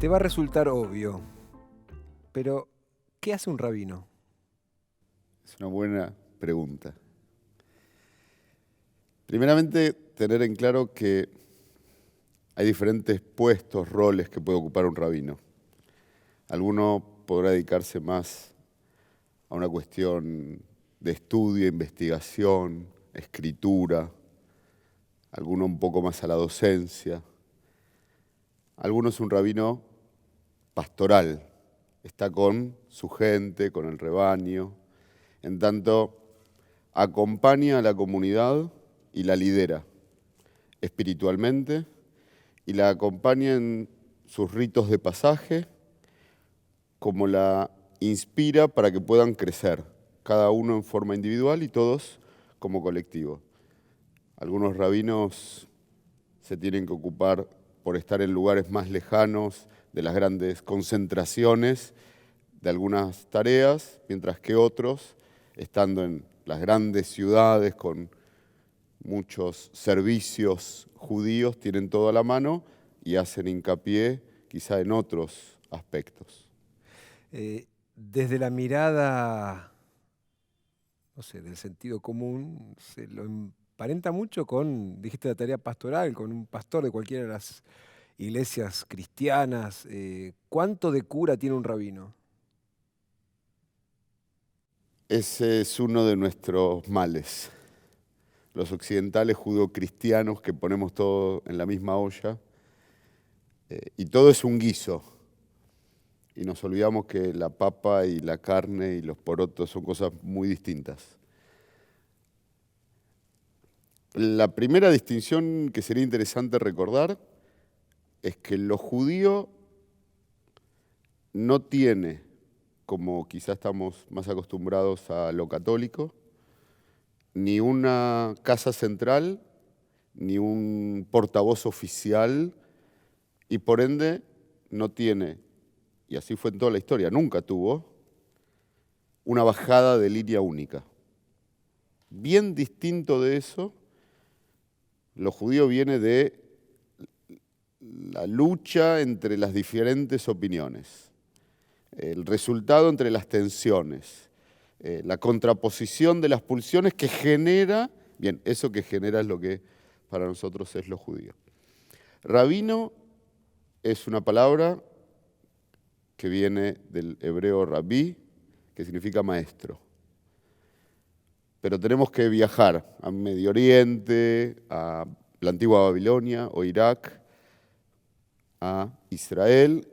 Te va a resultar obvio, pero ¿qué hace un rabino? Es una buena pregunta. Primeramente, tener en claro que hay diferentes puestos, roles que puede ocupar un rabino. Alguno podrá dedicarse más a una cuestión de estudio, investigación, escritura, alguno un poco más a la docencia. Alguno es un rabino pastoral, está con su gente, con el rebaño, en tanto acompaña a la comunidad y la lidera espiritualmente y la acompaña en sus ritos de pasaje, como la inspira para que puedan crecer, cada uno en forma individual y todos como colectivo. Algunos rabinos se tienen que ocupar por estar en lugares más lejanos de las grandes concentraciones de algunas tareas, mientras que otros, estando en las grandes ciudades con muchos servicios judíos, tienen todo a la mano y hacen hincapié quizá en otros aspectos. Desde la mirada, no sé, del sentido común, se lo emparenta mucho con, dijiste, la tarea pastoral, con un pastor de cualquiera de las iglesias cristianas. ¿Cuánto de cura tiene un rabino? Ese es uno de nuestros males. Los occidentales judeocristianos que ponemos todo en la misma olla y todo es un guiso. Y nos olvidamos que la papa y la carne y los porotos son cosas muy distintas. La primera distinción que sería interesante recordar es que lo judío no tiene, como quizás estamos más acostumbrados a lo católico, ni una casa central, ni un portavoz oficial, y por ende no tiene, y así fue en toda la historia, nunca tuvo, una bajada de línea única. Bien distinto de eso, lo judío viene de la lucha entre las diferentes opiniones, el resultado entre las tensiones, la contraposición de las pulsiones que genera, bien, eso que genera es lo que para nosotros es lo judío. Rabino es una palabra que viene del hebreo rabí, que significa maestro. Pero tenemos que viajar a Medio Oriente, a la antigua Babilonia o Irak, a Israel,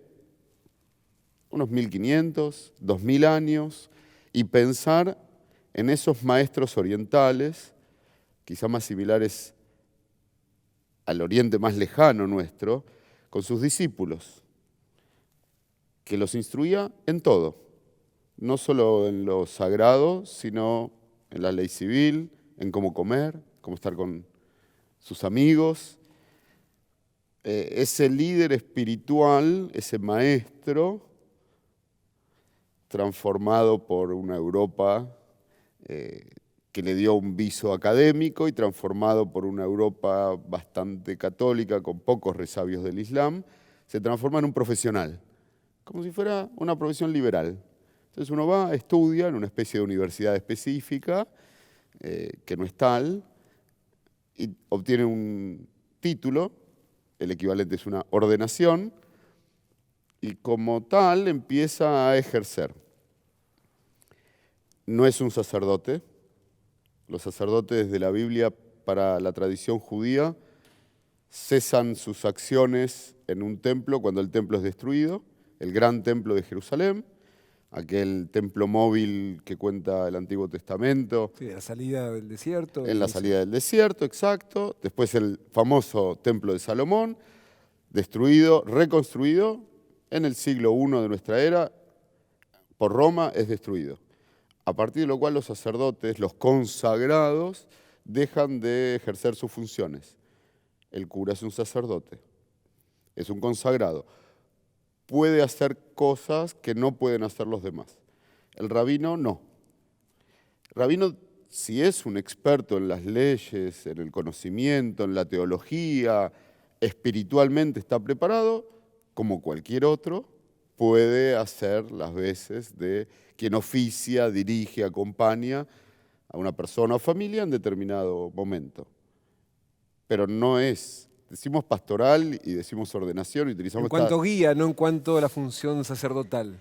unos 1500, 2000 años, y pensar en esos maestros orientales, quizá más similares al oriente más lejano nuestro, con sus discípulos, que los instruía en todo, no solo en lo sagrado, sino en la ley civil, en cómo comer, cómo estar con sus amigos. Ese líder espiritual, ese maestro, transformado por una Europa que le dio un viso académico y transformado por una Europa bastante católica, con pocos resabios del Islam, se transforma en un profesional, como si fuera una profesión liberal. Entonces uno va, estudia en una especie de universidad específica, que no es tal, y obtiene un título, el equivalente es una ordenación, y como tal empieza a ejercer. No es un sacerdote. Los sacerdotes de la Biblia para la tradición judía cesan sus acciones en un templo cuando el templo es destruido, el gran templo de Jerusalén, aquel templo móvil que cuenta el Antiguo Testamento. Sí, la salida del desierto. En la salida del desierto, exacto. Después el famoso templo de Salomón, destruido, reconstruido en el siglo I de nuestra era, por Roma es destruido. A partir de lo cual los sacerdotes, los consagrados, dejan de ejercer sus funciones. El cura es un sacerdote, es un consagrado. Puede hacer cosas que no pueden hacer los demás. El rabino no. El rabino, si es un experto en las leyes, en el conocimiento, en la teología, espiritualmente está preparado, como cualquier otro, puede hacer las veces de quien oficia, dirige, acompaña a una persona o familia en determinado momento. Pero no es, decimos pastoral y decimos ordenación y utilizamos En cuanto guía, no en cuanto a la función sacerdotal.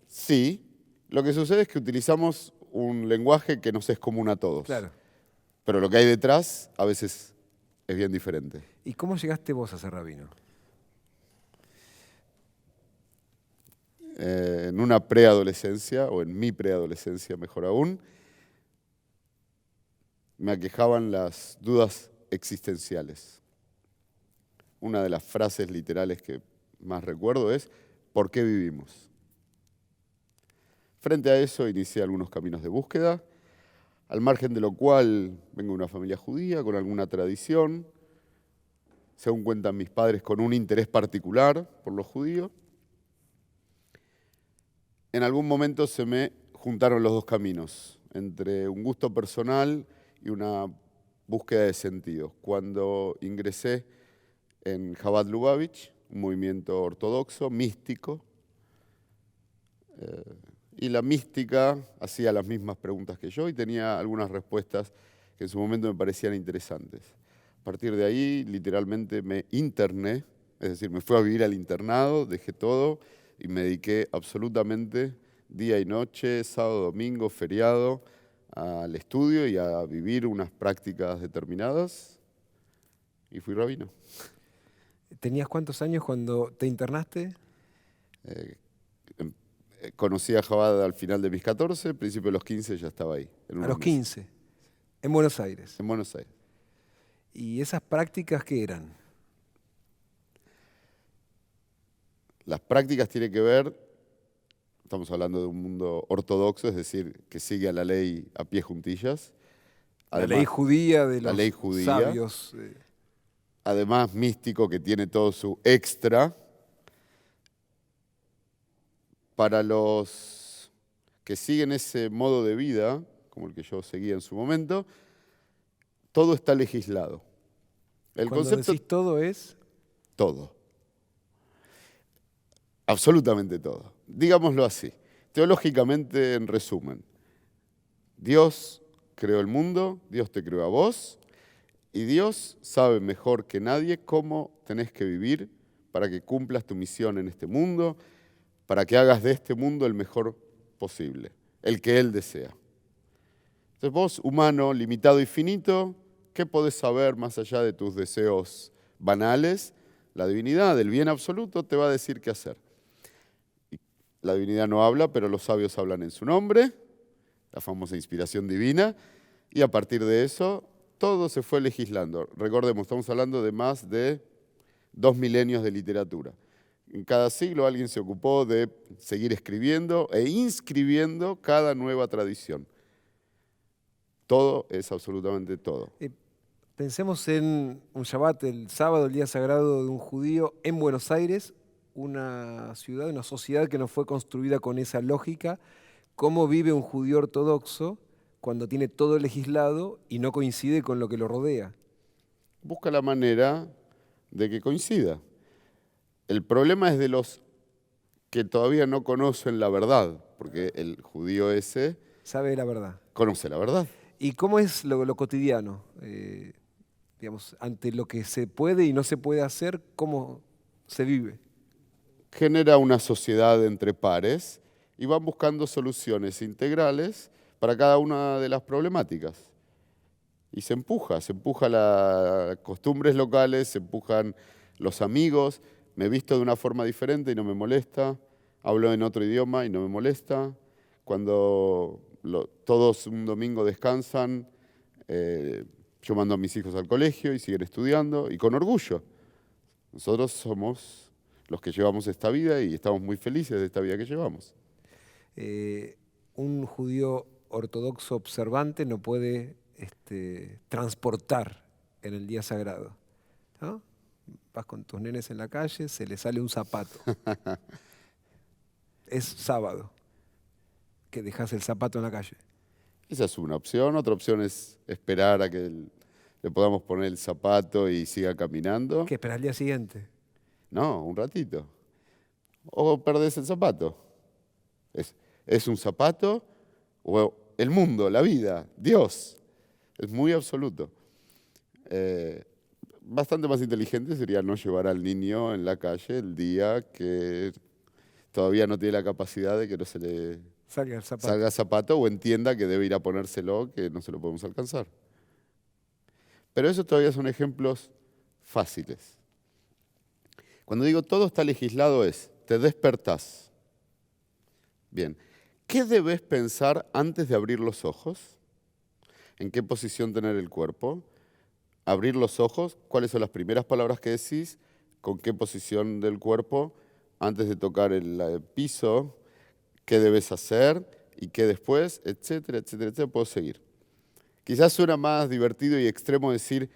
Sí, lo que sucede es que utilizamos un lenguaje que nos es común a todos. Claro. Pero lo que hay detrás a veces es bien diferente. ¿Y cómo llegaste vos a ser rabino? En una preadolescencia, o en mi preadolescencia mejor aún, me aquejaban las dudas existenciales. Una de las frases literales que más recuerdo es, ¿por qué vivimos? Frente a eso inicié algunos caminos de búsqueda, al margen de lo cual vengo de una familia judía con alguna tradición, según cuentan mis padres, con un interés particular por los judíos. En algún momento se me juntaron los dos caminos, entre un gusto personal y una búsqueda de sentido. Cuando ingresé en Chabad Lubavitch, un movimiento ortodoxo, místico, y la mística hacía las mismas preguntas que yo y tenía algunas respuestas que en su momento me parecían interesantes. A partir de ahí, literalmente me interné, es decir, me fui a vivir al internado, dejé todo y me dediqué absolutamente día y noche, sábado, domingo, feriado, al estudio y a vivir unas prácticas determinadas y fui rabino. ¿Tenías cuántos años cuando te internaste? Conocí a Chabad al final de mis 14, principio de los 15 ya estaba ahí. A los 15, en Buenos Aires. En Buenos Aires. ¿Y esas prácticas qué eran? Las prácticas tienen que ver, estamos hablando de un mundo ortodoxo, es decir, que sigue a la ley a pie juntillas. Además, la ley judía de los ley judía, sabios. Además, místico, que tiene todo su extra. Para los que siguen ese modo de vida, como el que yo seguía en su momento, todo está legislado. El Cuando concepto, decís todo es... todo. Absolutamente todo. Digámoslo así. Teológicamente, en resumen, Dios creó el mundo, Dios te creó a vos, y Dios sabe mejor que nadie cómo tenés que vivir para que cumplas tu misión en este mundo, para que hagas de este mundo el mejor posible, el que Él desea. Entonces vos, humano, limitado y finito, ¿qué podés saber más allá de tus deseos banales? La divinidad, el bien absoluto, te va a decir qué hacer. La divinidad no habla, pero los sabios hablan en su nombre, la famosa inspiración divina, y a partir de eso todo se fue legislando. Recordemos, estamos hablando de más de 2 milenios de literatura. En cada siglo alguien se ocupó de seguir escribiendo e inscribiendo cada nueva tradición. Todo es absolutamente todo. Pensemos en un Shabbat, el sábado, el día sagrado de un judío en Buenos Aires, una ciudad, una sociedad que no fue construida con esa lógica. ¿Cómo vive un judío ortodoxo cuando tiene todo legislado y no coincide con lo que lo rodea? Busca la manera de que coincida. El problema es de los que todavía no conocen la verdad, porque el judío ese sabe la verdad. Conoce la verdad. ¿Y cómo es lo cotidiano? Digamos, ante lo que se puede y no se puede hacer, ¿cómo se vive? Genera una sociedad entre pares y van buscando soluciones integrales para cada una de las problemáticas. Y se empuja las costumbres locales, se empujan los amigos. Me visto de una forma diferente y no me molesta. Hablo en otro idioma y no me molesta. Cuando todos un domingo descansan, yo mando a mis hijos al colegio y siguen estudiando y con orgullo. Nosotros somos los que llevamos esta vida y estamos muy felices de esta vida que llevamos. Un judío ortodoxo observante no puede transportar en el día sagrado, ¿no? Vas con tus nenes en la calle, se le sale un zapato. Es sábado que dejas el zapato en la calle. Esa es una opción. Otra opción es esperar a que le podamos poner el zapato y siga caminando. ¿Qué esperas al día siguiente? No, un ratito. o perdés el zapato. Es un zapato o el mundo, la vida, Dios. Es muy absoluto. Bastante más inteligente sería no llevar al niño en la calle el día que todavía no tiene la capacidad de que no se le Salga el zapato. salga zapato o entienda que debe ir a ponérselo, que no se lo podemos alcanzar. Pero esos todavía son ejemplos fáciles. Cuando digo todo está legislado te despertás. Bien, ¿qué debes pensar antes de abrir los ojos? ¿En qué posición tener el cuerpo? Abrir los ojos, ¿cuáles son las primeras palabras que decís? ¿Con qué posición del cuerpo? Antes de tocar el piso, ¿qué debes hacer? ¿Y qué después? Etcétera, etcétera, etcétera. Puedo seguir. Quizás suena más divertido y extremo decir,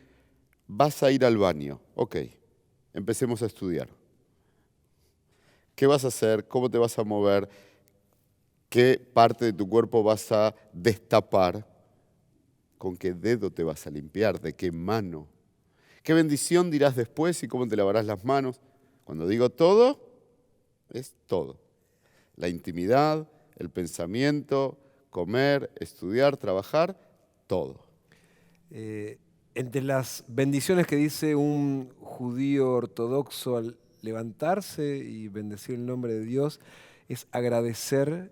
vas a ir al baño. Ok, empecemos a estudiar. ¿Qué vas a hacer? ¿Cómo te vas a mover? ¿Qué parte de tu cuerpo vas a destapar? ¿Con qué dedo te vas a limpiar? ¿De qué mano? ¿Qué bendición dirás después y cómo te lavarás las manos? Cuando digo todo, es todo. La intimidad, el pensamiento, comer, estudiar, trabajar, todo. Entre las bendiciones que dice un judío ortodoxo al levantarse y bendecir el nombre de Dios, es agradecer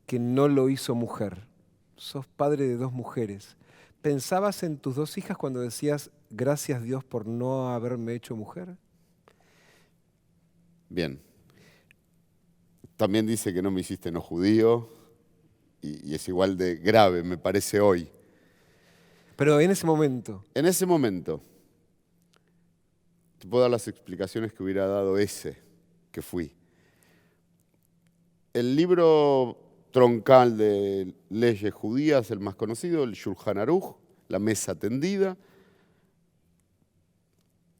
que no lo hizo mujer. Sos padre de 2 mujeres. ¿Pensabas en tus 2 hijas cuando decías, gracias Dios por no haberme hecho mujer? Bien. También dice que no me hiciste no judío y es igual de grave, me parece hoy. Pero en ese momento, En ese momento, te puedo dar las explicaciones que hubiera dado ese que fui. El libro troncal de leyes judías, el más conocido, el Shulchan Aruch, la mesa tendida,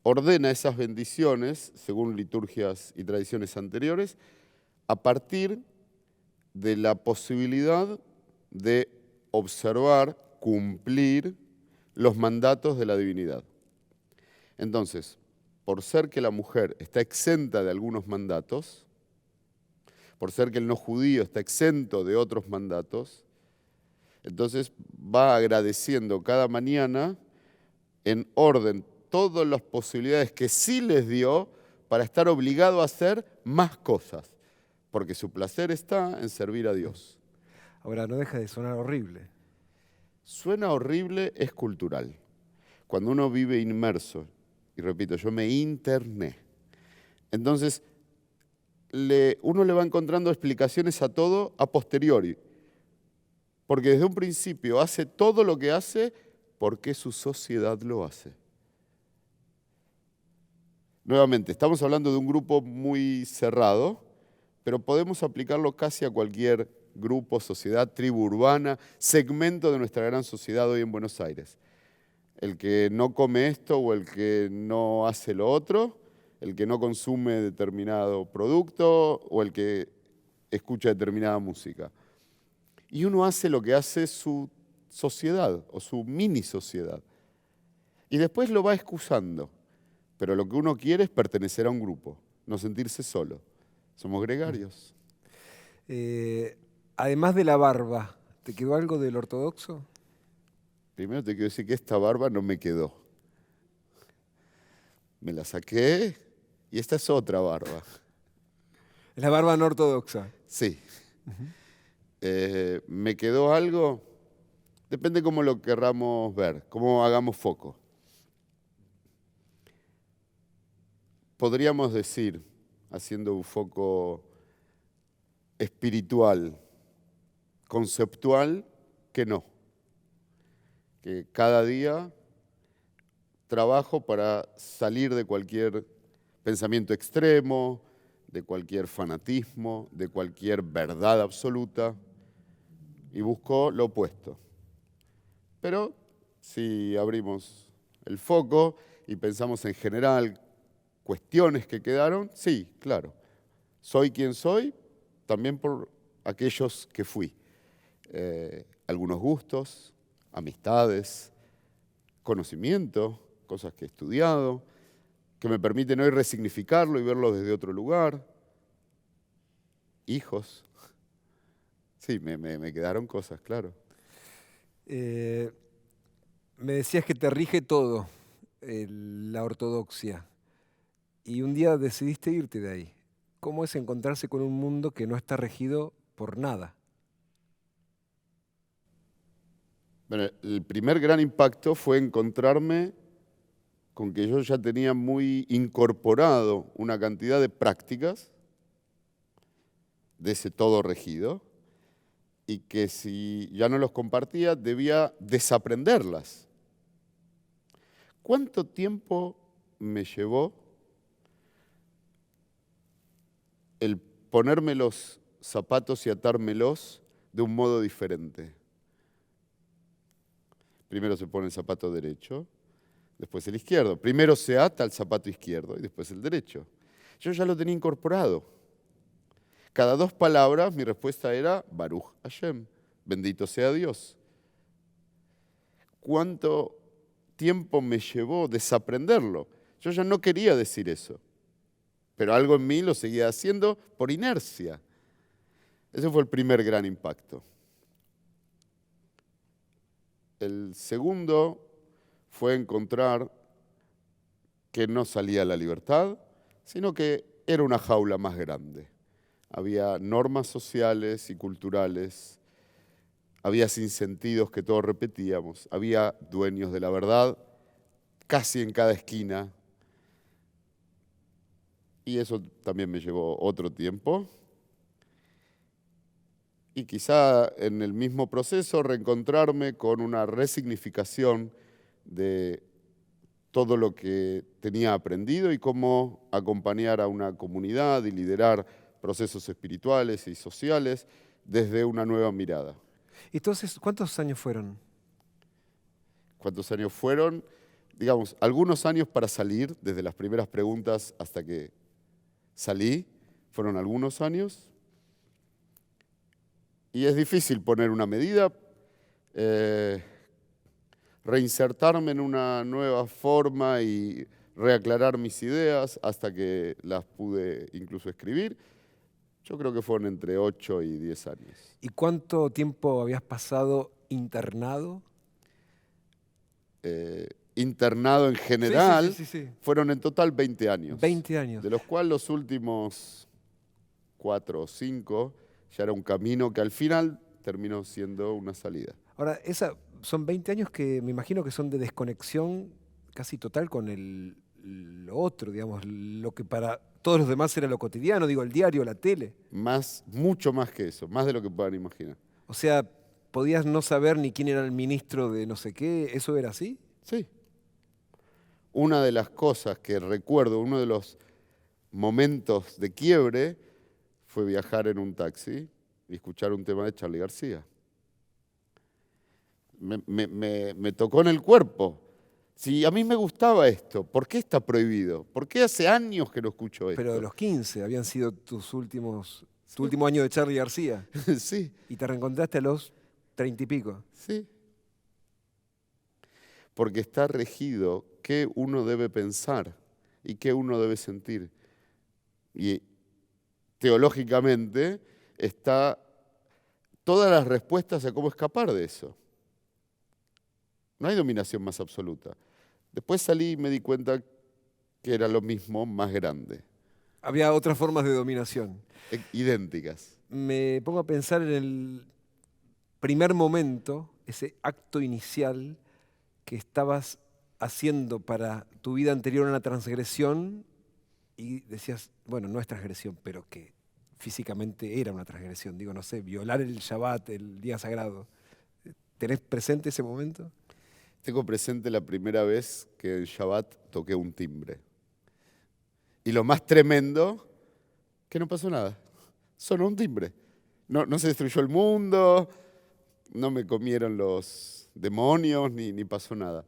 ordena esas bendiciones, según liturgias y tradiciones anteriores, a partir de la posibilidad de observar, cumplir los mandatos de la divinidad. Entonces, por ser que la mujer está exenta de algunos mandatos, por ser que el no judío está exento de otros mandatos, entonces va agradeciendo cada mañana en orden todas las posibilidades que sí les dio para estar obligado a hacer más cosas, porque su placer está en servir a Dios. ahora no deja de sonar horrible. Suena horrible, es cultural. Cuando uno vive inmerso, y repito, yo me interné, entonces uno le va encontrando explicaciones a todo a posteriori, porque desde un principio hace todo lo que hace porque su sociedad lo hace. Nuevamente, estamos hablando de un grupo muy cerrado, pero podemos aplicarlo casi a cualquier grupo, sociedad, tribu urbana, segmento de nuestra gran sociedad hoy en Buenos Aires. El que no come esto o el que no hace lo otro, el que no consume determinado producto o el que escucha determinada música. Y uno hace lo que hace su sociedad o su mini sociedad. Y después lo va excusando. Pero lo que uno quiere es pertenecer a un grupo, no sentirse solo. Somos gregarios. Además de la barba, ¿te quedó algo del ortodoxo? Primero te quiero decir que esta barba no me quedó. Me la saqué y esta es otra barba. Es la barba no ortodoxa. Sí. ¿Me quedó algo? Depende cómo lo querramos ver, cómo hagamos foco. Podríamos decir, haciendo un foco espiritual, conceptual, que no. Que cada día trabajo para salir de cualquier pensamiento extremo, de cualquier fanatismo, de cualquier verdad absoluta, y busco lo opuesto. Pero si abrimos el foco y pensamos en general cuestiones que quedaron, sí, claro. Soy quien soy, también por aquellos que fui. Algunos gustos, amistades, conocimiento, cosas que he estudiado, que me permiten hoy resignificarlo y verlo desde otro lugar. hijos. Sí, me quedaron cosas, claro. Me decías que te rige todo, la ortodoxia, y un día decidiste irte de ahí. ¿Cómo es encontrarse con un mundo que no está regido por nada? Bueno, el primer gran impacto fue encontrarme con que yo ya tenía muy incorporado una cantidad de prácticas de ese todo regido y que si ya no los compartía debía desaprenderlas. ¿Cuánto tiempo me llevó el ponerme los zapatos y atármelos de un modo diferente? Primero se pone el zapato derecho, después el izquierdo. Primero se ata el zapato izquierdo y después el derecho. Yo ya lo tenía incorporado. Cada 2 palabras mi respuesta era Baruch Hashem, bendito sea Dios. ¿Cuánto tiempo me llevó desaprenderlo? Yo ya no quería decir eso, pero algo en mí lo seguía haciendo por inercia. Ese fue el primer gran impacto. El segundo fue encontrar que no salía la libertad, sino que era una jaula más grande. Había normas sociales y culturales, había sinsentidos que todos repetíamos, había dueños de la verdad casi en cada esquina. Y eso también me llevó otro tiempo. Y quizá en el mismo proceso reencontrarme con una resignificación de todo lo que tenía aprendido y cómo acompañar a una comunidad y liderar procesos espirituales y sociales desde una nueva mirada. Entonces, ¿cuántos años fueron? ¿Cuántos años fueron? Digamos, algunos años para salir, desde las primeras preguntas hasta que salí, fueron algunos años. Y es difícil poner una medida, reinsertarme en una nueva forma y reaclarar mis ideas hasta que las pude incluso escribir. Yo creo que fueron entre 8 y 10 años. ¿Y cuánto tiempo habías pasado internado? Internado en Sí, sí, sí, general, sí, sí. fueron en total 20 años, 20 años. de los cuales los últimos 4 o 5 ya era un camino que al final terminó siendo una salida. Ahora, son 20 años que me imagino que son de desconexión casi total con lo otro, digamos, lo que para todos los demás era lo cotidiano, digo, el diario, la tele. Mucho más que eso, más de lo que puedan imaginar. O sea, podías no saber ni quién era el ministro de no sé qué, ¿eso era así? Sí. Una de las cosas que recuerdo, uno de los momentos de quiebre, fue viajar en un taxi y escuchar un tema de Charly García. Me tocó en el cuerpo. Si a mí me gustaba esto, ¿por qué está prohibido? ¿Por qué hace años que no escucho esto? Pero de los 15 habían sido tu Sí. último año de Charly García. Sí, Y te reencontraste a los 30 y pico. sí. Porque está regido qué uno debe pensar y qué uno debe sentir. Y teológicamente está todas las respuestas a cómo escapar de eso. No hay dominación más absoluta. Después salí y me di cuenta que era lo mismo, más grande, Había otras formas de dominación. idénticas. Me pongo a pensar en el primer momento, ese acto inicial que estabas haciendo para tu vida anterior una transgresión y decías, bueno, no es transgresión, pero que físicamente era una transgresión. Digo, no sé, violar el Shabbat, el día sagrado. ¿Tenés presente ese momento? Tengo presente la primera vez que en Shabbat toqué un timbre. Y lo más tremendo, que no pasó nada. Sonó un timbre. No se destruyó el mundo, no me comieron los demonios, ni pasó nada.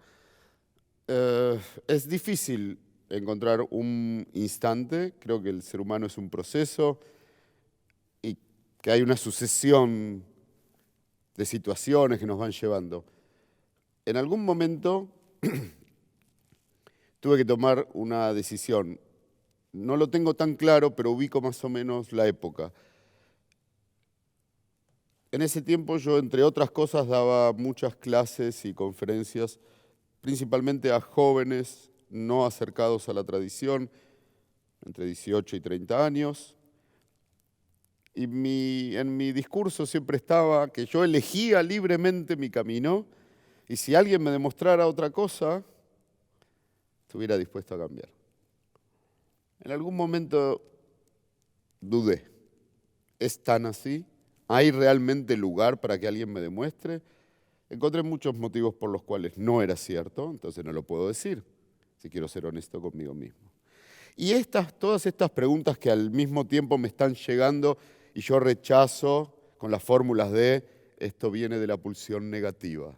Es difícil encontrar un instante, creo que el ser humano es un proceso y que hay una sucesión de situaciones que nos van llevando. En algún momento tuve que tomar una decisión. No lo tengo tan claro, pero ubico más o menos la época. En ese tiempo yo, entre otras cosas, daba muchas clases y conferencias, principalmente a jóvenes no acercados a la tradición, entre 18 y 30 años. Y en mi discurso siempre estaba que yo elegía libremente mi camino y si alguien me demostrara otra cosa, estuviera dispuesto a cambiar. En algún momento dudé, ¿es tan así? ¿Hay realmente lugar para que alguien me demuestre? Encontré muchos motivos por los cuales no era cierto, entonces no lo puedo decir, si quiero ser honesto conmigo mismo. Y todas estas preguntas que al mismo tiempo me están llegando y yo rechazo con las fórmulas de esto viene de la pulsión negativa.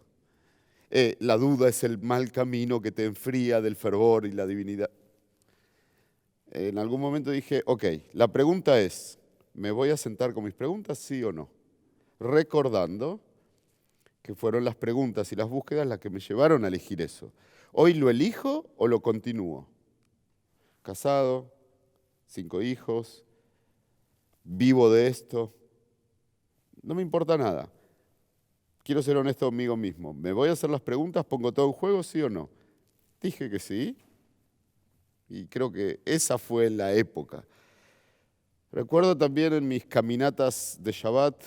La duda es el mal camino que te enfría del fervor y la divinidad. En algún momento dije, ok, la pregunta es, ¿me voy a sentar con mis preguntas, sí o no? Recordando que fueron las preguntas y las búsquedas las que me llevaron a elegir eso. ¿Hoy lo elijo o lo continúo? Casado, 5 hijos, vivo de esto, no me importa nada. Quiero ser honesto conmigo mismo. ¿Me voy a hacer las preguntas? ¿Pongo todo en juego, sí o no? Dije que sí. Y creo que esa fue la época. Recuerdo también en mis caminatas de Shabbat,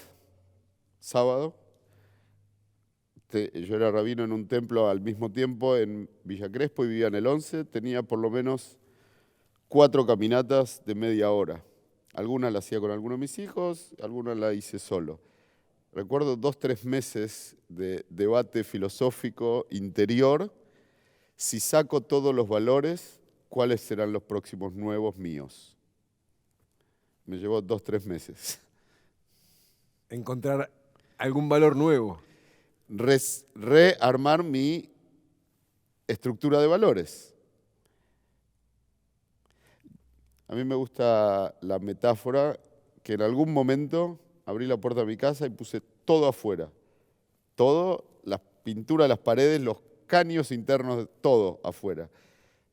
sábado, yo era rabino en un templo al mismo tiempo en Villa Crespo y vivía en el 11, tenía por lo menos 4 caminatas de media hora. Algunas las hacía con algunos de mis hijos, algunas las hice solo. Recuerdo 2, 3 meses de debate filosófico interior. Si saco todos los valores, ¿cuáles serán los próximos nuevos míos? Me llevó 2, 3 meses. Encontrar algún valor nuevo. Rearmar mi estructura de valores. A mí me gusta la metáfora que en algún momento abrí la puerta de mi casa y puse todo afuera. Todo, las pinturas de las paredes, los caños internos, todo afuera.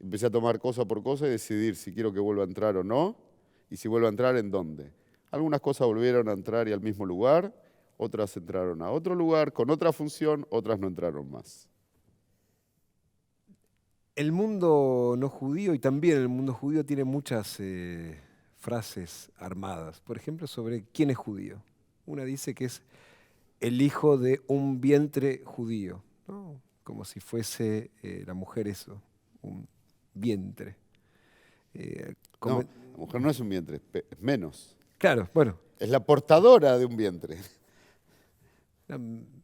Empecé a tomar cosa por cosa y decidir si quiero que vuelva a entrar o no, y si vuelva a entrar, ¿en dónde? Algunas cosas volvieron a entrar y al mismo lugar, otras entraron a otro lugar con otra función, otras no entraron más. El mundo no judío y también el mundo judío tiene muchas frases armadas. Por ejemplo, sobre quién es judío. Una dice que es el hijo de un vientre judío, ¿no? Como si fuese la mujer eso, un vientre. No, la mujer no es un vientre, es menos. Claro, bueno. Es la portadora de un vientre. Una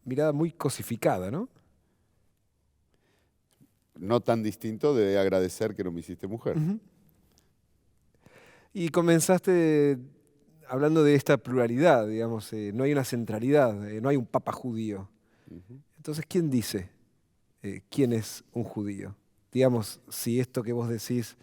mirada muy cosificada, ¿no? No tan distinto de agradecer que no me hiciste mujer. Uh-huh. Y comenzaste hablando de esta pluralidad, digamos, no hay una centralidad, no hay un papa judío. Uh-huh. Entonces, ¿quién dice quién es un judío? Digamos, si esto que vos decís,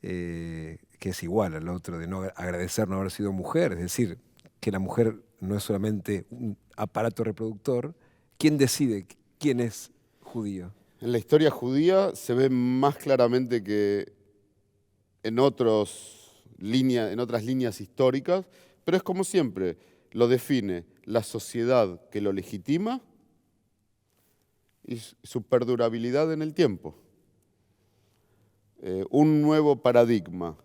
que es igual al otro de no agradecer no haber sido mujer, es decir, que la mujer no es solamente un aparato reproductor, ¿quién decide quién es judío? En la historia judía se ve más claramente que en otras líneas históricas, pero es como siempre, lo define la sociedad que lo legitima y su perdurabilidad en el tiempo. Un nuevo paradigma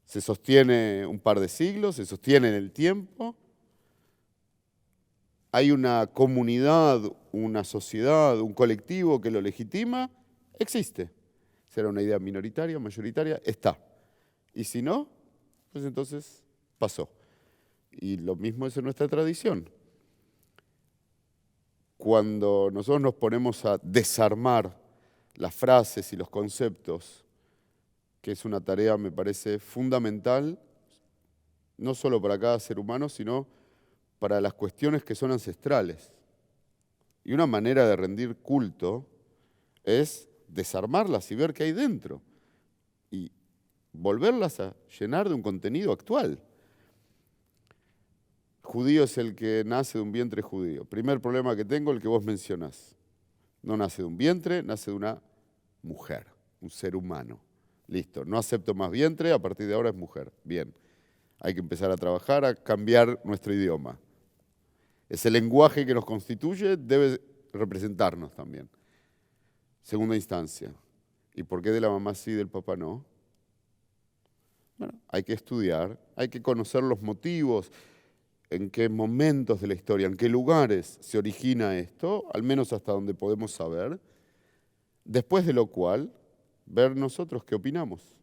se sostiene un par de siglos, se sostiene en el tiempo. Hay una comunidad, una sociedad, un colectivo que lo legitima, existe. Será una idea minoritaria, mayoritaria, está. Y si no, pues entonces pasó. Y lo mismo es en nuestra tradición. Cuando nosotros nos ponemos a desarmar las frases y los conceptos, que es una tarea, me parece, fundamental, no solo para cada ser humano, sino para las cuestiones que son ancestrales. Y una manera de rendir culto es desarmarlas y ver qué hay dentro y volverlas a llenar de un contenido actual. Judío es el que nace de un vientre judío. Primer problema que tengo, el que vos mencionás. No nace de un vientre, nace de una mujer, un ser humano. Listo, no acepto más vientre, a partir de ahora es mujer. Bien, hay que empezar a trabajar, a cambiar nuestro idioma. Ese lenguaje que nos constituye debe representarnos también. Segunda instancia. ¿Y por qué de la mamá sí y del papá no? Bueno, hay que estudiar, hay que conocer los motivos, en qué momentos de la historia, en qué lugares se origina esto, al menos hasta donde podemos saber, después de lo cual, ver nosotros qué opinamos.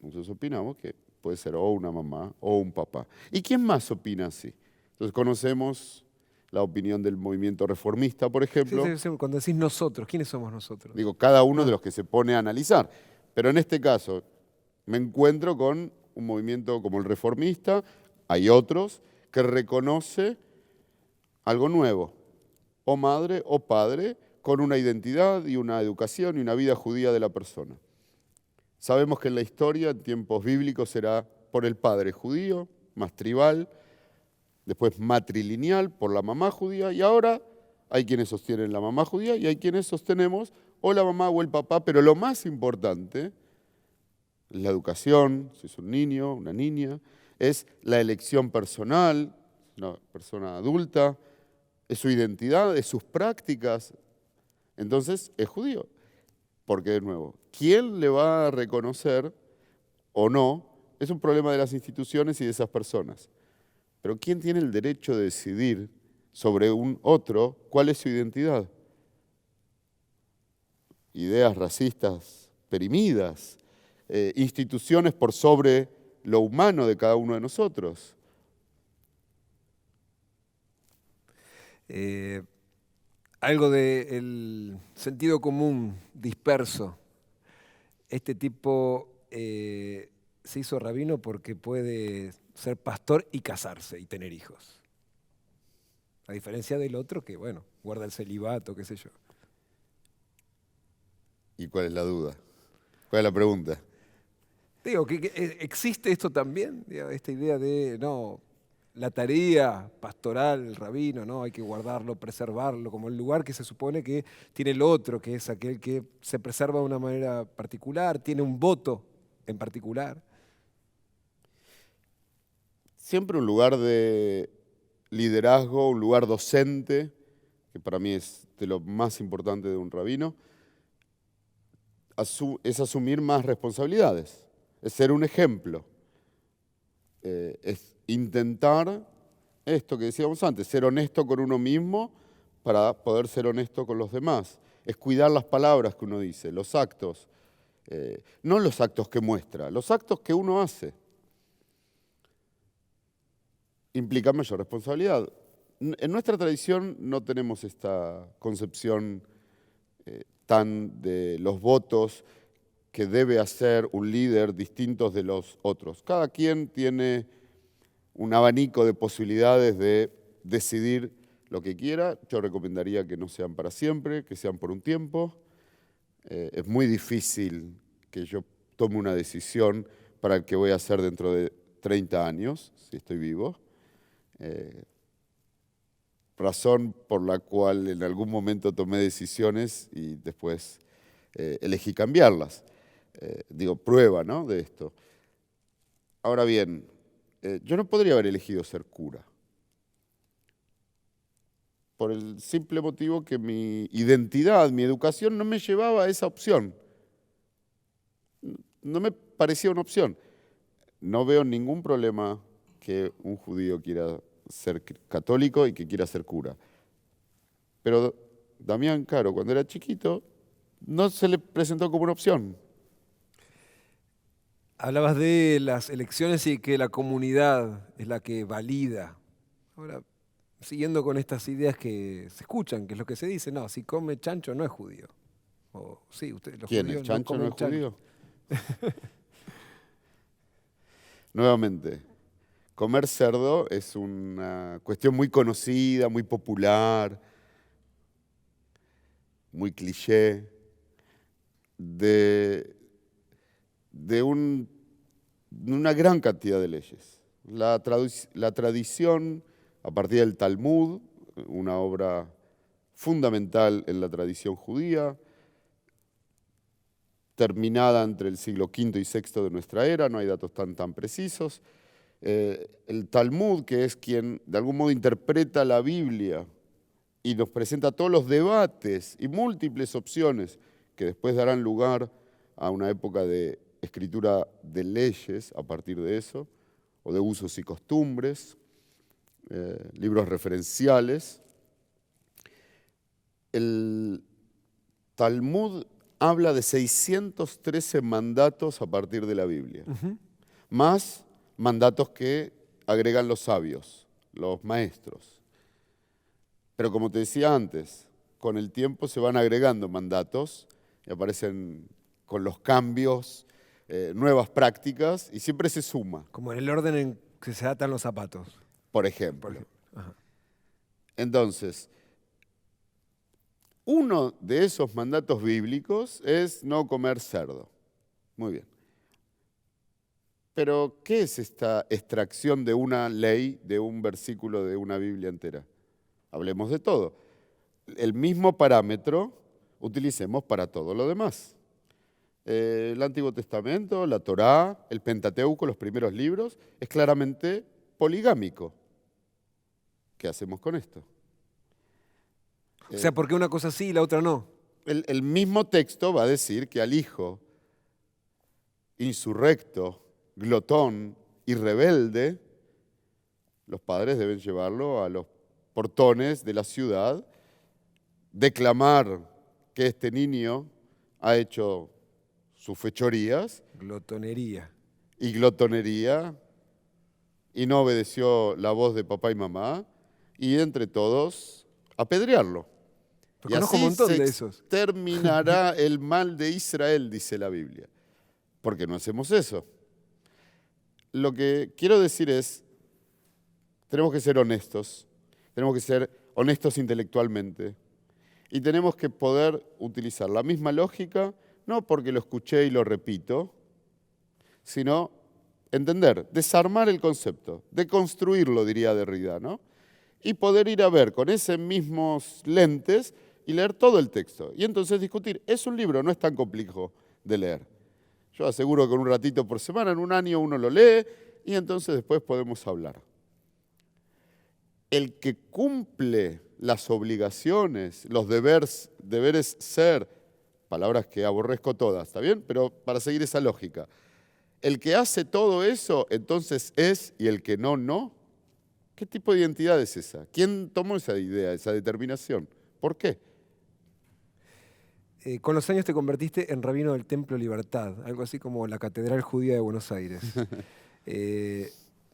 Nosotros opinamos que puede ser o una mamá o un papá. ¿Y quién más opina así? Entonces conocemos la opinión del movimiento reformista, por Sí, ejemplo. sí, sí, cuando decís nosotros, ¿quiénes somos nosotros? Digo, cada uno de los que se pone a analizar. Pero en este caso, me encuentro con un movimiento como el reformista, hay otros, que reconoce algo nuevo, o madre o padre, con una identidad y una educación y una vida judía de la persona. Sabemos que en la historia, en tiempos bíblicos, será por el padre judío, más tribal, después matrilineal por la mamá judía, y ahora hay quienes sostienen la mamá judía y hay quienes sostenemos o la mamá o el papá, pero lo más importante es la educación, si es un niño, una niña, es la elección personal, una persona adulta, es su identidad, es sus prácticas. Entonces es judío. Porque de nuevo, ¿quién le va a reconocer o no? Es un problema de las instituciones y de esas personas. Pero ¿quién tiene el derecho de decidir sobre un otro cuál es su identidad? Ideas racistas perimidas, instituciones por sobre lo humano de cada uno de nosotros. Algo del sentido común disperso. Este tipo se hizo rabino porque puede ser pastor y casarse y tener hijos. A diferencia del otro que, bueno, guarda el celibato, qué sé yo. ¿Y cuál es la duda? ¿Cuál es la pregunta? Digo, que existe esto también, digo, esta idea de, no, la tarea pastoral, el rabino, ¿no? Hay que guardarlo, preservarlo, como el lugar que se supone que tiene el otro, que es aquel que se preserva de una manera particular, tiene un voto en particular. Siempre un lugar de liderazgo, un lugar docente, que para mí es de lo más importante de un rabino, es asumir más responsabilidades, es ser un ejemplo, es intentar esto que decíamos antes, ser honesto con uno mismo para poder ser honesto con los demás, es cuidar las palabras que uno dice, los actos, no los actos que muestra, los actos que uno hace. Implica mayor responsabilidad. En nuestra tradición no tenemos esta concepción tan de los votos que debe hacer un líder distintos de los otros. Cada quien tiene un abanico de posibilidades de decidir lo que quiera. Yo recomendaría que no sean para siempre, que sean por un tiempo. Es muy difícil que yo tome una decisión para el que voy a hacer dentro de 30 años, si estoy vivo. Razón por la cual en algún momento tomé decisiones y después elegí cambiarlas. Digo, prueba, ¿no?, de esto. Ahora bien, yo no podría haber elegido ser cura, por el simple motivo que mi identidad, mi educación no me llevaba a esa opción. No me parecía una opción. No veo ningún problema que un judío quiera ser católico y que quiera ser cura. Pero Damián Caro, cuando era chiquito, no se le presentó como una opción. Hablabas de las elecciones y que la comunidad es la que valida. Ahora, siguiendo con estas ideas que se escuchan, que es lo que se dice, no, si come chancho no es judío. O sí, ustedes los ¿Quién? ¿El judíos no chancho no comen es chancho. judío? Nuevamente, comer cerdo es una cuestión muy conocida, muy popular, muy cliché, de una gran cantidad de leyes. La tradición, a partir del Talmud, una obra fundamental en la tradición judía, terminada entre el siglo V y VI de nuestra era, no hay datos tan precisos, El Talmud, que es quien de algún modo interpreta la Biblia y nos presenta todos los debates y múltiples opciones que después darán lugar a una época de escritura de leyes a partir de eso, o de usos y costumbres, libros referenciales. El Talmud habla de 613 mandatos a partir de la Biblia, más mandatos que agregan los sabios, los maestros. Pero como te decía antes, con el tiempo se van agregando mandatos y aparecen con los cambios nuevas prácticas y siempre se suma. Como en el orden en que se atan los zapatos. Por ejemplo. Ajá. Entonces, uno de esos mandatos bíblicos es no comer cerdo. Muy bien. Pero, ¿qué es esta extracción de una ley, de un versículo de una Biblia entera? Hablemos de todo. El mismo parámetro utilicemos para todo lo demás. El Antiguo Testamento, la Torá, el Pentateuco, los primeros libros, es claramente poligámico. ¿Qué hacemos con esto? O sea, ¿por qué una cosa sí y la otra no? El mismo texto va a decir que al hijo insurrecto, glotón y rebelde, los padres deben llevarlo a los portones de la ciudad, declamar que este niño ha hecho sus fechorías. Glotonería. Y glotonería, y no obedeció la voz de papá y mamá, y entre todos apedrearlo. Pues y conozco así un montón se de esos. terminará el mal de Israel, dice la Biblia. ¿Por qué no hacemos eso? Lo que quiero decir es, tenemos que ser honestos intelectualmente, y tenemos que poder utilizar la misma lógica, no porque lo escuché y lo repito, sino entender, desarmar el concepto, deconstruirlo, diría Derrida, ¿no? Y poder ir a ver con esos mismos lentes y leer todo el texto. Y entonces discutir. Es un libro, no es tan complejo de leer. Yo aseguro que con un ratito por semana, en un año uno lo lee y entonces después podemos hablar. El que cumple las obligaciones, los deberes ser, palabras que aborrezco todas, ¿está bien? Pero para seguir esa lógica. El que hace todo eso, entonces es, y el que no, no. ¿Qué tipo de identidad es esa? ¿Quién tomó esa idea, esa determinación? ¿Por qué? Con los años te convertiste en rabino del Templo Libertad, algo así como la Catedral Judía de Buenos Aires,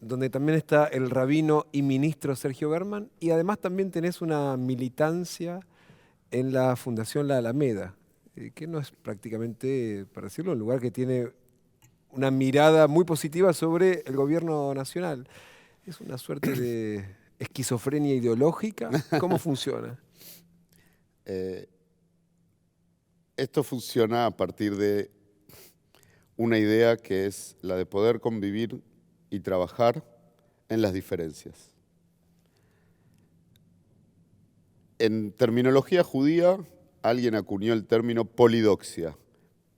donde también está el rabino y ministro Sergio Berman, y además también tenés una militancia en la Fundación La Alameda, que no es prácticamente, para decirlo, un lugar que tiene una mirada muy positiva sobre el gobierno nacional. ¿Es una suerte de esquizofrenia ideológica? ¿Cómo funciona? Esto funciona a partir de una idea que es la de poder convivir y trabajar en las diferencias. En terminología judía, alguien acuñó el término polidoxia.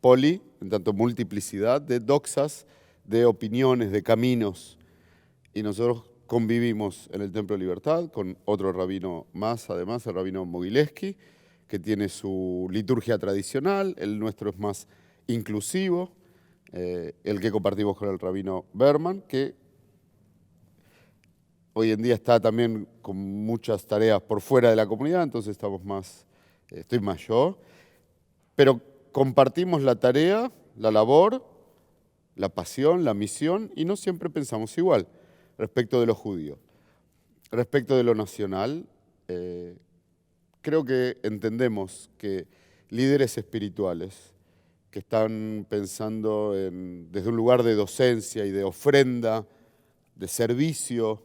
Poli, en tanto multiplicidad, de doxas, de opiniones, de caminos. Y nosotros convivimos en el Templo Libertad con otro rabino más, además, el rabino Mogileski, que tiene su liturgia tradicional, el nuestro es más inclusivo, el que compartimos con el rabino Berman, que hoy en día está también con muchas tareas por fuera de la comunidad, entonces estoy más yo, pero compartimos la tarea, la labor, la pasión, la misión, y no siempre pensamos igual respecto de lo judío. Respecto de lo nacional, creo que entendemos que líderes espirituales que están pensando desde un lugar de docencia y de ofrenda, de servicio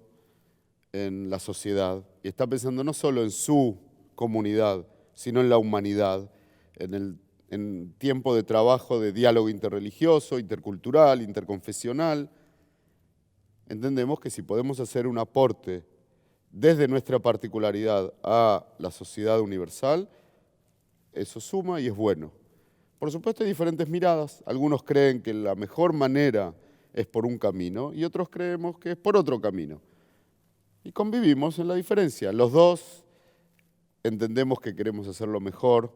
en la sociedad, y están pensando no solo en su comunidad, sino en la humanidad, en tiempo de trabajo de diálogo interreligioso, intercultural, interconfesional, entendemos que si podemos hacer un aporte desde nuestra particularidad a la sociedad universal, eso suma y es bueno. Por supuesto hay diferentes miradas. Algunos creen que la mejor manera es por un camino y otros creemos que es por otro camino. Y convivimos en la diferencia. Los dos entendemos que queremos hacer lo mejor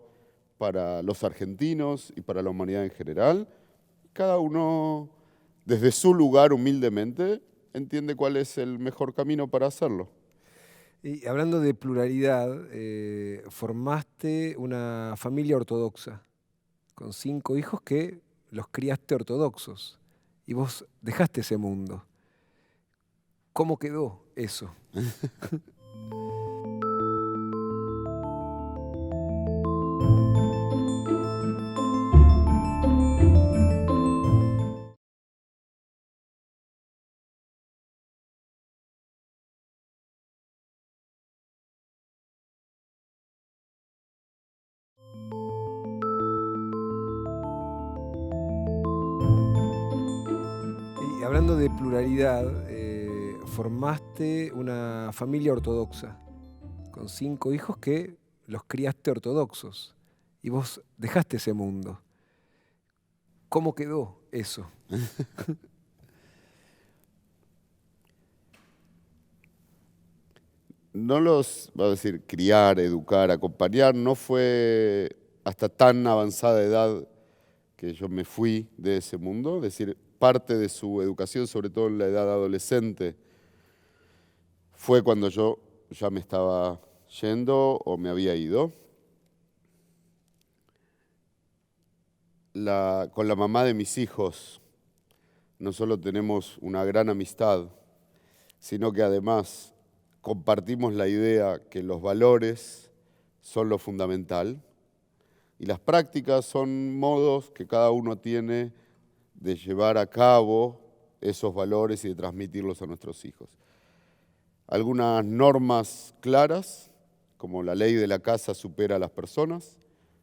para los argentinos y para la humanidad en general. Cada uno, desde su lugar, humildemente, entiende cuál es el mejor camino para hacerlo. Y hablando de pluralidad, formaste una familia ortodoxa con 5 hijos que los criaste ortodoxos y vos dejaste ese mundo. ¿Cómo quedó eso? Y hablando de pluralidad, formaste una familia ortodoxa con 5 hijos que los criaste ortodoxos y vos dejaste ese mundo. ¿Cómo quedó eso? No los, vamos a decir, criar, educar, acompañar, no fue hasta tan avanzada edad que yo me fui de ese mundo, es decir, parte de su educación, sobre todo en la edad adolescente, fue cuando yo ya me estaba yendo o me había ido. Con la mamá de mis hijos no solo tenemos una gran amistad, sino que además compartimos la idea que los valores son lo fundamental y las prácticas son modos que cada uno tiene de llevar a cabo esos valores y de transmitirlos a nuestros hijos. Algunas normas claras, como la ley de la casa supera a las personas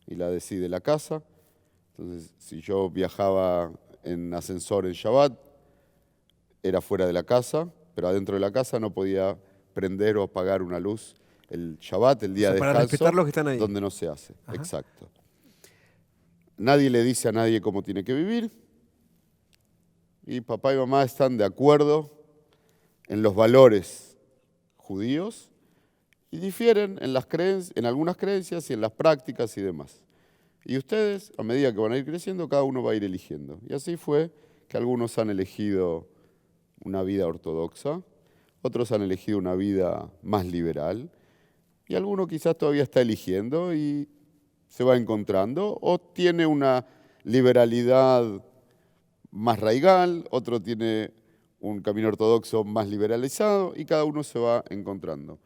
y la decide la casa. Entonces, si yo viajaba en ascensor en Shabbat, era fuera de la casa, pero adentro de la casa no podía prender o apagar una luz el Shabbat, el día de Para descanso, respetar los que están ahí. donde no se hace. Ajá. Exacto. Nadie le dice a nadie cómo tiene que vivir y papá y mamá están de acuerdo en los valores judíos y difieren en algunas creencias y en las prácticas y demás. Y ustedes, a medida que van a ir creciendo, cada uno va a ir eligiendo. Y así fue que algunos han elegido una vida ortodoxa, otros han elegido una vida más liberal, y alguno quizás todavía está eligiendo y se va encontrando, o tiene una liberalidad más radical, otro tiene un camino ortodoxo más liberalizado, y cada uno se va encontrando.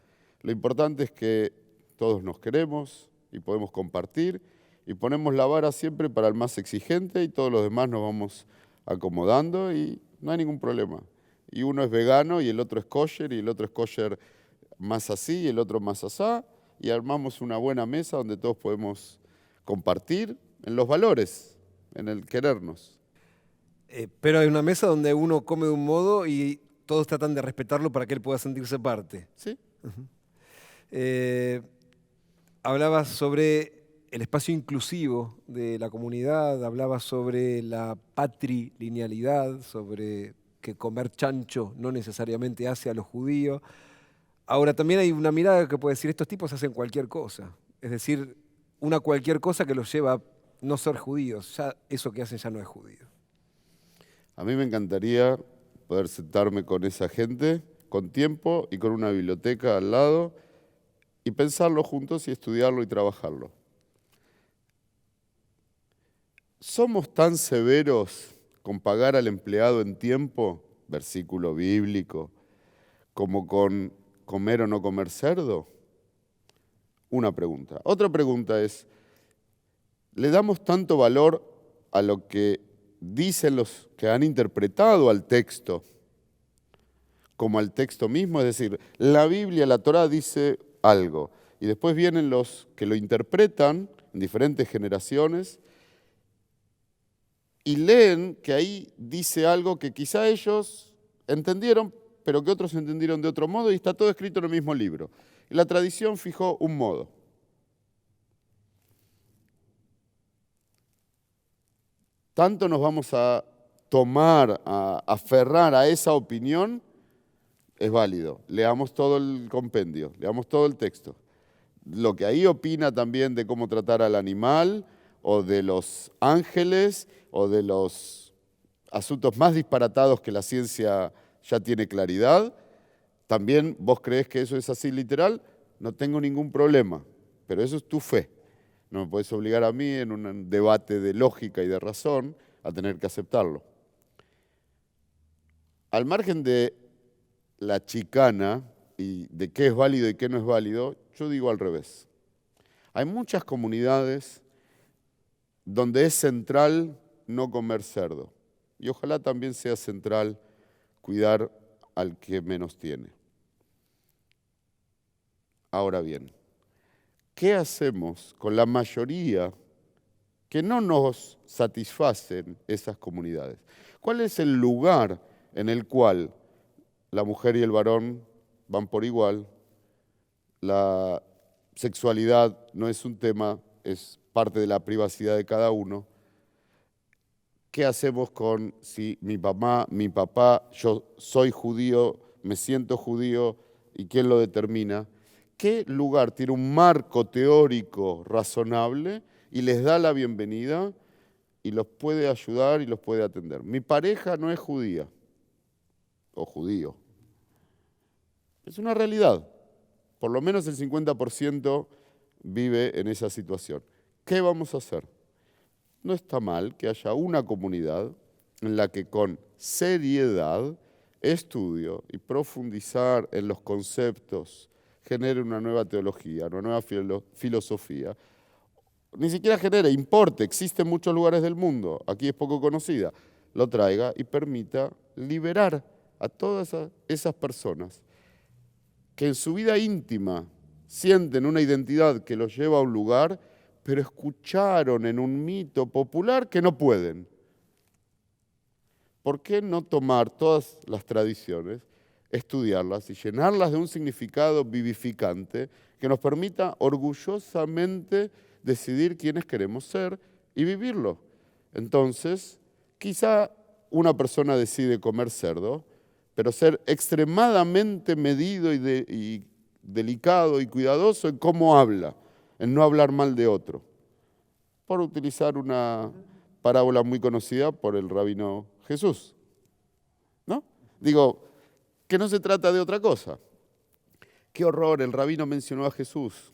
Lo importante es que todos nos queremos y podemos compartir, y ponemos la vara siempre para el más exigente y todos los demás nos vamos acomodando y no hay ningún problema. Y uno es vegano y el otro es kosher y el otro es kosher más así y el otro más asá y armamos una buena mesa donde todos podemos compartir en los valores, en el querernos. Pero hay una mesa donde uno come de un modo y todos tratan de respetarlo para que él pueda sentirse parte. ¿Sí? Hablabas sobre el espacio inclusivo de la comunidad, hablabas sobre la patrilinealidad, sobre que comer chancho no necesariamente hace a los judíos. Ahora también hay una mirada que puede decir, estos tipos hacen cualquier cosa. Es decir, una cualquier cosa que los lleva a no ser judíos. Ya eso que hacen ya no es judío. A mí me encantaría poder sentarme con esa gente, con tiempo y con una biblioteca al lado, y pensarlo juntos y estudiarlo y trabajarlo. ¿Somos tan severos con pagar al empleado en tiempo, versículo bíblico, como con comer o no comer cerdo? Una pregunta. Otra pregunta es, ¿le damos tanto valor a lo que dicen los que han interpretado al texto como al texto mismo? Es decir, la Biblia, la Torá dice algo y después vienen los que lo interpretan en diferentes generaciones y leen que ahí dice algo que quizá ellos entendieron, pero que otros entendieron de otro modo y está todo escrito en el mismo libro. Y la tradición fijó un modo. Tanto nos vamos a tomar, a aferrar a esa opinión, es válido. Leamos todo el compendio, leamos todo el texto. Lo que ahí opina también de cómo tratar al animal, o de los ángeles, o de los asuntos más disparatados que la ciencia ya tiene claridad, también vos creés que eso es así literal, no tengo ningún problema, pero eso es tu fe. No me podés obligar a mí en un debate de lógica y de razón a tener que aceptarlo. Al margen de la chicana y de qué es válido y qué no es válido, yo digo al revés. Hay muchas comunidades donde es central no comer cerdo. Y ojalá también sea central cuidar al que menos tiene. Ahora bien, ¿qué hacemos con la mayoría que no nos satisfacen esas comunidades? ¿Cuál es el lugar en el cual la mujer y el varón van por igual? La sexualidad no es un tema, es parte de la privacidad de cada uno. ¿Qué hacemos con si mi mamá, mi papá, yo soy judío, me siento judío y quién lo determina? ¿Qué lugar tiene un marco teórico razonable y les da la bienvenida y los puede ayudar y los puede atender? Mi pareja no es judía o judío. Es una realidad. Por lo menos el 50% vive en esa situación. ¿Qué vamos a hacer? No está mal que haya una comunidad en la que con seriedad, estudio y profundizar en los conceptos genere una nueva teología, una nueva filosofía. Ni siquiera genere, importe, existe en muchos lugares del mundo, aquí es poco conocida, lo traiga y permita liberar a todas esas personas que en su vida íntima sienten una identidad que los lleva a un lugar, pero escucharon en un mito popular que no pueden. ¿Por qué no tomar todas las tradiciones, estudiarlas y llenarlas de un significado vivificante que nos permita orgullosamente decidir quiénes queremos ser y vivirlo? Entonces, quizá una persona decide comer cerdo, pero ser extremadamente medido y delicado y cuidadoso en cómo habla, en no hablar mal de otro, por utilizar una parábola muy conocida por el rabino Jesús, ¿no? Digo, que no se trata de otra cosa. Qué horror, el rabino mencionó a Jesús.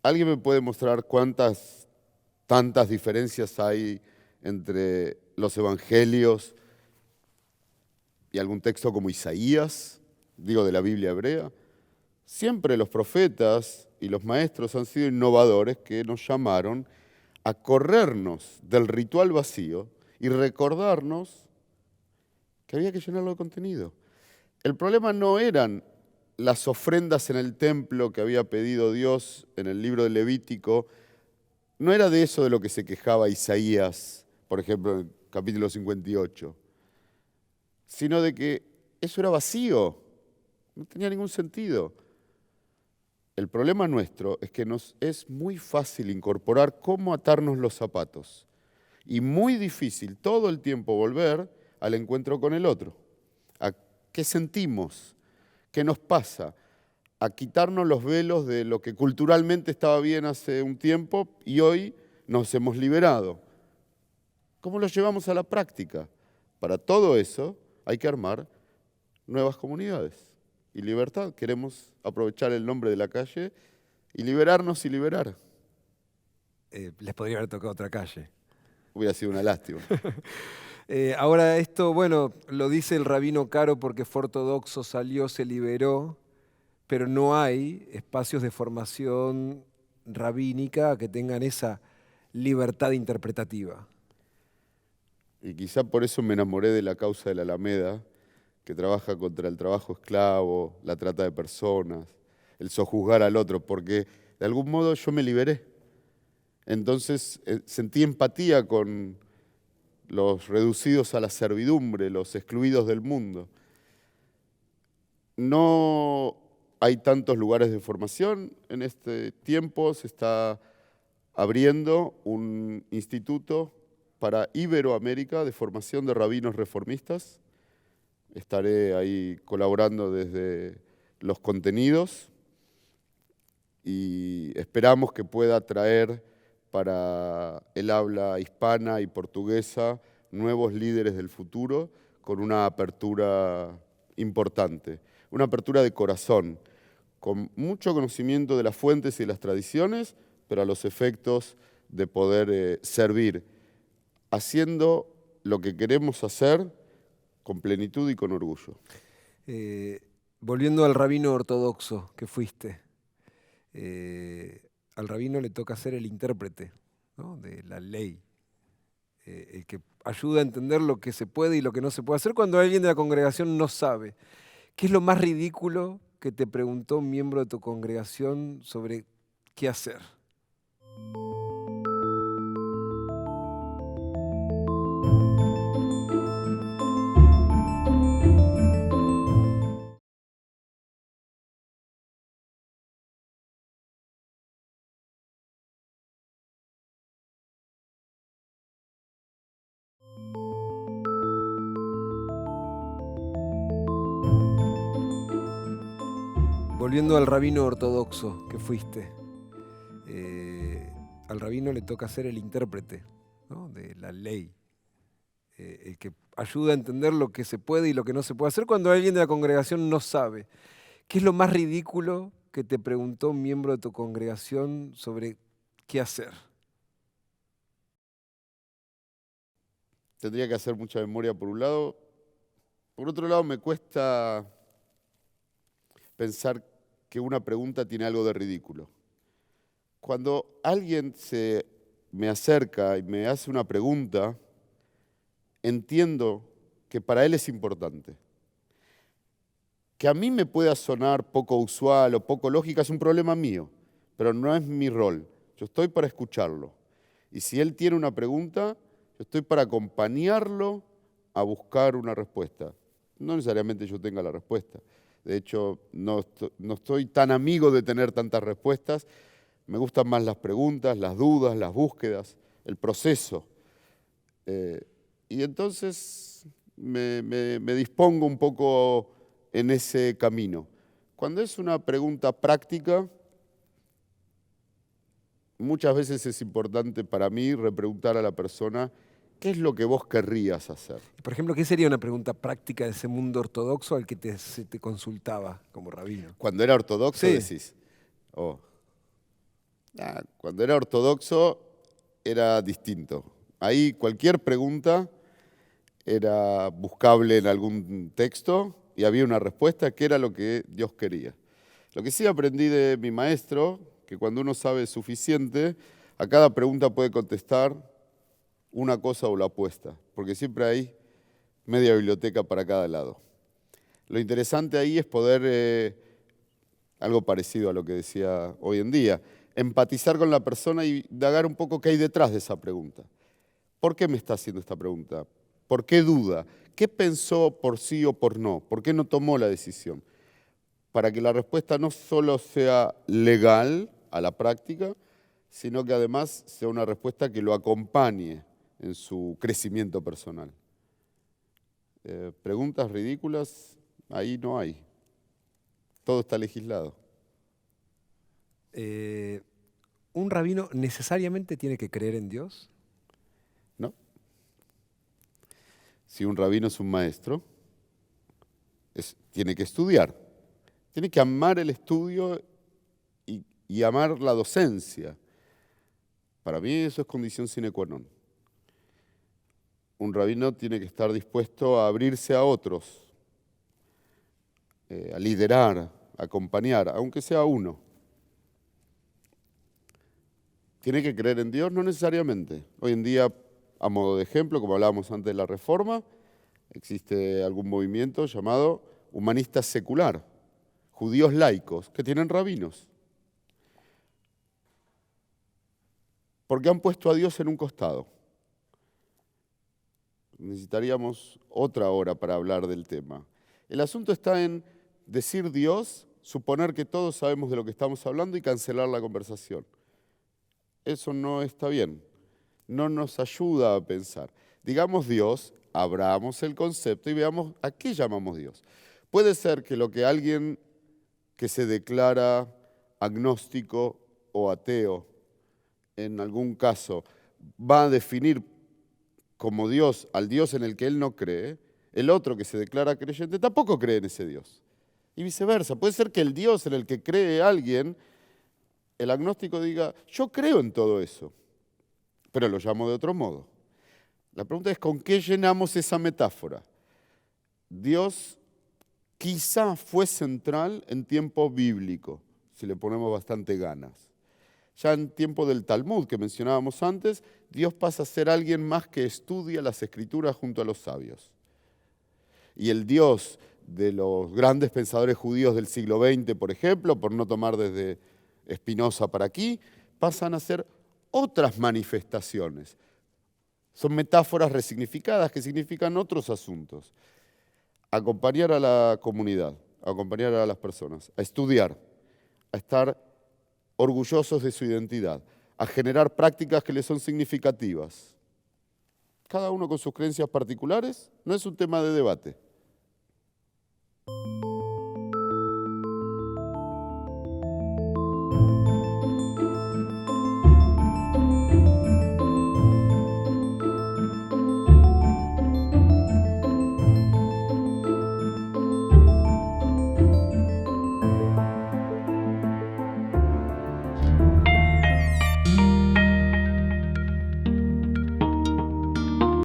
¿Alguien me puede mostrar tantas diferencias hay entre los evangelios y algún texto como Isaías, digo de la Biblia hebrea? Siempre los profetas y los maestros han sido innovadores que nos llamaron a corrernos del ritual vacío y recordarnos que había que llenarlo de contenido. El problema no eran las ofrendas en el templo que había pedido Dios en el libro de Levítico, no era de eso de lo que se quejaba Isaías, por ejemplo, en el capítulo 58, sino de que eso era vacío, no tenía ningún sentido. El problema nuestro es que nos es muy fácil incorporar cómo atarnos los zapatos y muy difícil todo el tiempo volver al encuentro con el otro. ¿A qué sentimos? ¿Qué nos pasa? A quitarnos los velos de lo que culturalmente estaba bien hace un tiempo y hoy nos hemos liberado. ¿Cómo lo llevamos a la práctica? Para todo eso hay que armar nuevas comunidades y libertad. Queremos aprovechar el nombre de la calle y liberarnos y liberar. Les podría haber tocado otra calle. Hubiera sido una lástima. Ahora esto, bueno, lo dice el rabino Caro porque fue ortodoxo, salió, se liberó, pero no hay espacios de formación rabínica que tengan esa libertad interpretativa. Y quizá por eso me enamoré de la causa de la Alameda, que trabaja contra el trabajo esclavo, la trata de personas, el sojuzgar al otro, porque de algún modo yo me liberé. Entonces sentí empatía con los reducidos a la servidumbre, los excluidos del mundo. No hay tantos lugares de formación. En este tiempo se está abriendo un instituto para Iberoamérica de formación de rabinos reformistas. Estaré ahí colaborando desde los contenidos y esperamos que pueda traer para el habla hispana y portuguesa nuevos líderes del futuro con una apertura importante, una apertura de corazón, con mucho conocimiento de las fuentes y las tradiciones, pero a los efectos de poder servir, haciendo lo que queremos hacer con plenitud y con orgullo. Volviendo al rabino ortodoxo que fuiste, al rabino le toca ser el intérprete, ¿no?, de la ley, el que ayuda a entender lo que se puede y lo que no se puede hacer cuando alguien de la congregación no sabe. ¿Qué es lo más ridículo que te preguntó un miembro de tu congregación sobre qué hacer? Volviendo al rabino ortodoxo que fuiste, al rabino le toca ser el intérprete, ¿no?, de la ley, el que ayuda a entender lo que se puede y lo que no se puede hacer cuando alguien de la congregación no sabe. ¿Qué es lo más ridículo que te preguntó un miembro de tu congregación sobre qué hacer? Tendría que hacer mucha memoria por un lado. Por otro lado, me cuesta pensar que una pregunta tiene algo de ridículo. Cuando alguien se me acerca y me hace una pregunta, entiendo que para él es importante. Que a mí me pueda sonar poco usual o poco lógica es un problema mío, pero no es mi rol. Yo estoy para escucharlo. Y si él tiene una pregunta, yo estoy para acompañarlo a buscar una respuesta. No necesariamente yo tenga la respuesta. De hecho, no estoy tan amigo de tener tantas respuestas. Me gustan más las preguntas, las dudas, las búsquedas, el proceso. Y entonces me dispongo un poco en ese camino. Cuando es una pregunta práctica, muchas veces es importante para mí repreguntar a la persona qué es lo que vos querrías hacer. Por ejemplo, ¿qué sería una pregunta práctica de ese mundo ortodoxo al que se te consultaba como rabino? Cuando era ortodoxo, Sí. decís. Cuando era ortodoxo era distinto. Ahí cualquier pregunta era buscable en algún texto y había una respuesta que era lo que Dios quería. Lo que sí aprendí de mi maestro, que cuando uno sabe suficiente, a cada pregunta puede contestar una cosa o la opuesta, porque siempre hay media biblioteca para cada lado. Lo interesante ahí es poder, algo parecido a lo que decía hoy en día, empatizar con la persona y indagar un poco qué hay detrás de esa pregunta. ¿Por qué me está haciendo esta pregunta? ¿Por qué duda? ¿Qué pensó por sí o por no? ¿Por qué no tomó la decisión? Para que la respuesta no solo sea legal a la práctica, sino que además sea una respuesta que lo acompañe en su crecimiento personal. Preguntas ridículas, ahí no hay. Todo está legislado. ¿Un rabino necesariamente tiene que creer en Dios? ¿No? Si un rabino es un maestro, tiene que estudiar. Tiene que amar el estudio y amar la docencia. Para mí eso es condición sine qua non. Un rabino tiene que estar dispuesto a abrirse a otros, a liderar, a acompañar, aunque sea uno. ¿Tiene que creer en Dios? No necesariamente. Hoy en día, a modo de ejemplo, como hablábamos antes de la Reforma, existe algún movimiento llamado humanista secular, judíos laicos, que tienen rabinos. Porque han puesto a Dios en un costado. Necesitaríamos otra hora para hablar del tema. El asunto está en decir Dios, suponer que todos sabemos de lo que estamos hablando y cancelar la conversación. Eso no está bien. no nos ayuda a pensar. Digamos Dios, abramos el concepto y veamos a qué llamamos Dios. Puede ser que lo que alguien que se declara agnóstico o ateo, en algún caso, va a definir como Dios al Dios en el que él no cree, el otro que se declara creyente tampoco cree en ese Dios. Y viceversa, puede ser que el Dios en el que cree alguien, el agnóstico diga, yo creo en todo eso, pero lo llamo de otro modo. La pregunta es, ¿con qué llenamos esa metáfora? Dios quizá fue central en tiempo bíblico, si le ponemos bastante ganas. Ya en tiempo del Talmud, que mencionábamos antes, Dios pasa a ser alguien más que estudia las Escrituras junto a los sabios. Y el Dios de los grandes pensadores judíos del siglo XX, por ejemplo, por no tomar desde Spinoza para aquí, pasan a ser otras manifestaciones. Son metáforas resignificadas que significan otros asuntos. Acompañar a la comunidad, acompañar a las personas, a estudiar, a estar orgullosos de su identidad, a generar prácticas que les son significativas. Cada uno con sus creencias particulares, no es un tema de debate.